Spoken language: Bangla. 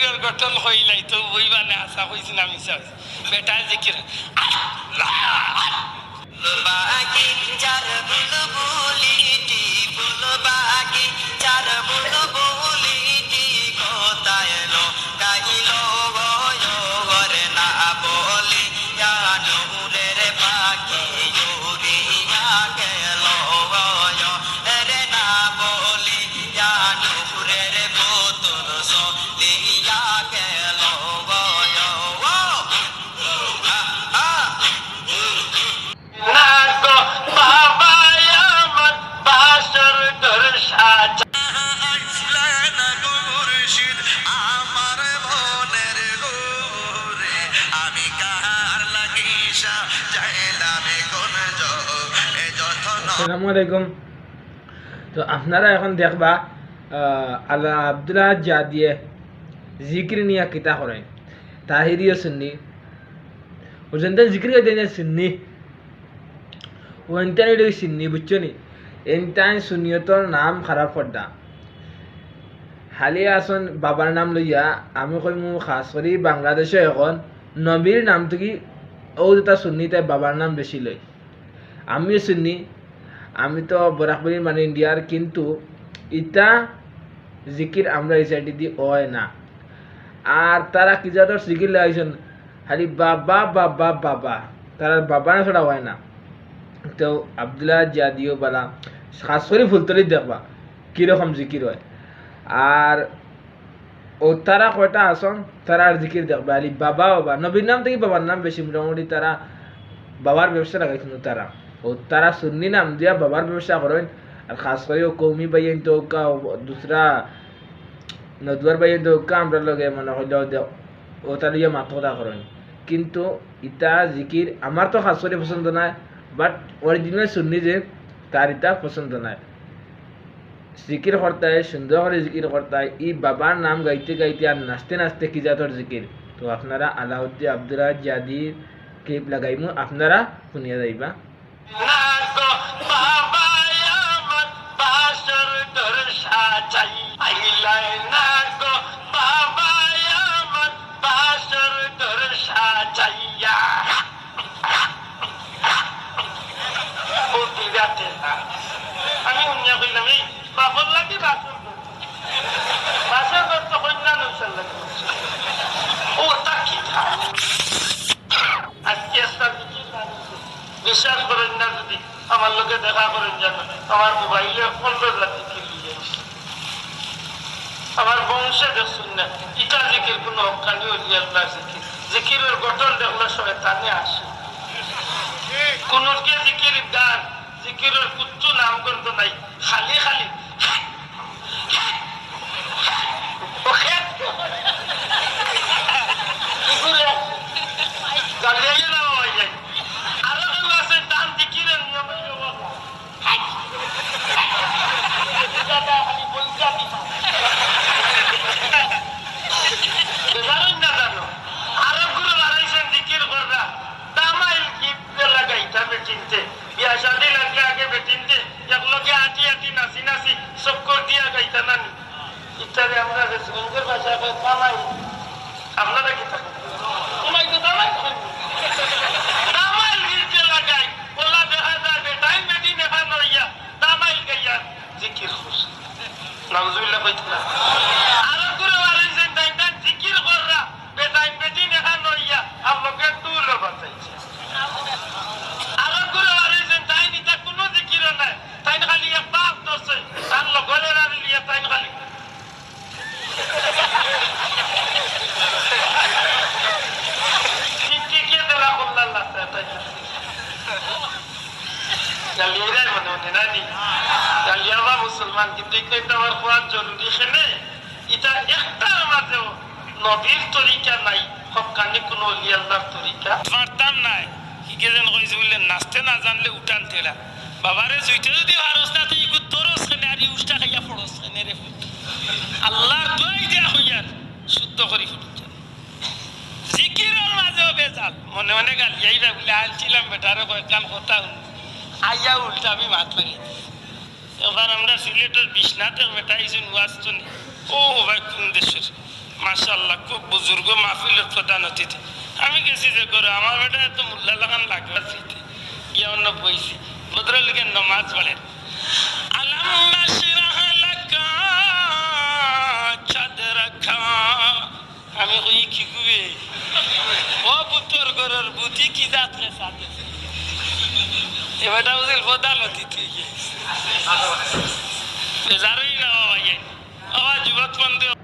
জিকিরের গঠন হইলাই তো বইবানে আসা হইছি না মিশা হইছে বেটা জিকির বাকি চার বুলবুলিটি বুলবাকি চার বুলবুলিটি কোথায় লো কাইলো গরে না বলি জানুরের পাখি জুড়িয়া গেল রে না বলি জানুরের পুতুল সলিয়া গেল আসসালামু আলাইকুম। তো আপনারা এখন দেখবা আল্লাহ আব্দুল্লাহ জাদিয়ে জিকির নিয়া কিতা করেন তাহিরিও সুন্নি ওজন্ত জিকির গাইতে না সুন্নি ওইটানি ডই সুন্নি বুঝছো নি এনটাই সুন্নিয়তর নাম খারাপ করদা হালি আসন বাবার নাম লইয়া আমি কইমু খাস করি বাংলাদেশে এখন নবীর নাম থেকে ও যেটা সুন্নি তাই বাবার নাম বেশি লই আমিও সুন্নি আমি তো বরাকবরি মানে ইন্ডিয়ার কিন্তু ইটা জিকির আমরা এই সাইডে দি হয় না আর তারা কি যাদের জিকির লাগাইছেন খালি বাবা বাবা বাবা তারা বাবা না ছড়া হয় না তো আব্দুল্লাহ জাদিও বালা খাস করে ফুলতলি দেখবা কীরকম জিকির হয় আর ও তারা কয়টা আসন তারা আর জিকির দেখবা খালি বাবা বাবা নবীর নাম থেকে বাবার নাম বেশি মোটামুটি তারা বাবার ব্যবসা লাগাইছিল তারা ও তারা সুন্নি নাম দিয়া বাবার ব্যবসা করেন আর খাস করে ও কৌমি বাইন তো দুসরা নদুয়ার বাইন তো আমরা লগে মনে হইল ও তার ইয়ে মাথা করেন কিন্তু ইটা জিকির আমার তো খাস করে পছন্দ নাই বাট অরিজিনাল সুন্নি যে তার ইটা পছন্দ নাই জিকির করতায় সুন্দর করে জিকির করতায় ই বাবার নাম গাইতে গাইতে আর নাচতে নাচতে কি জাতর জিকির তো আপনারা আলাউদ্দিন আব্দুল্লাহ জাদির ক্লিপ লাগাইমু আপনারা শুনিয়া যাইবা আমি উন্নয়া কইলাম এই বাপর লাগে বাসর করতে কন্যা নৌসার লাগে ও তা কি আজকে বিশ্বাস করেন না যদি আমার লোকে দেখা করেন যেন আমার মোবাইলে 15 লাখ আমার বংশে দেখুন না ইটা জিকির কোন হকানি হলি আল্লাহ জিকির জিকিরের গঠন দেখলে শয়তানে আসে কোন কে জিকির গান জিকিরের কুচ্ছু নামগন্ধ নাই খালি খালি গালিয়ে না হয়ে যায় আরো কেউ আছে দান জিকিরের নিয়ম খালি বলতে জানো আরো গুরু বাড়াইছেন জিকির কররা দামাইল গীত লাগাইতা বেচিনতে বিয়া শাদি লাগলে আগে বেচিনতে একলগে আটি আটি নাচি নাচি চক্কর দিয়া গাইতা নানি ইত্যাদি আমরা রসগঞ্জের ভাষা দামাইল আপনারা কি থাকেন তোমায় তো দামাইল দামাইল গীত লাগাই ওলা দেখা যায় বেটাই বেটি দেখা নইয়া দামাইল গাইয়া জিকির খুশি নাউজুবিল্লাহ কইতে না আরো গুরু বাড়াইছেন তাইটা জিকির কররা বেটাই বেটি দেখা নইয়া আপনাকে তুলো বাঁচাইছে আরো গুরু বাড়াইছেন তাই নিতা কোনো জিকির নাই তাই খালি এক বাপ ধরছে তার লগলের আর লিয়া তাই খালি টিকিয়ে দেলা করলাম না তাই গালিয়ে মনে মনে নানি গালিয়াবা মুসলমান কিন্তু এটা আমার কোয়ার জরুরি এখানে এটা একটার মাঝেও নবীর তরিকা নাই হকানি কোনো আল্লাহর তরিকা পারতাম নাই হিকে যেন কইছে বললে নাচতে না জানলে উঠান থেলা বাবারে জুইতে যদি ভারস না তুই তোরস কেনে আর উষ্টা খাইয়া পড়স কেনে রে আল্লাহর দোয়াই দেয়া হইয়ার শুদ্ধ করি ফুটছে জিকিরের মাঝেও বেজাল মনে মনে গালিয়াই না বলে আনছিলাম বেটারে কয়েকখান কথা আইয়া উল্টা আমি মাত পারি এবার আমরা সিলেটের বিশ্বনাথের বেটাইছেন ওয়াজ শুনি ও ভাই কোন দেশের মাশাআল্লাহ খুব বুজুর্গ মাহফিলের প্রধান অতিথি আমি গেছি যে করে আমার বেটা এত মুল্লা লাগান লাগলাছি গিয়ে অন্য বইছি ভদ্রলোকের নমাজ পড়েন আলাম নাশরাহ লাকা চাদরাকা আমি কই কি গুবে ও পুত্র গরর বুতি কি যাত্রে সাথে এবারটা ওদের প্রধান অতিথি বেজারই না হয় আওয়াজ যুবক বন্ধু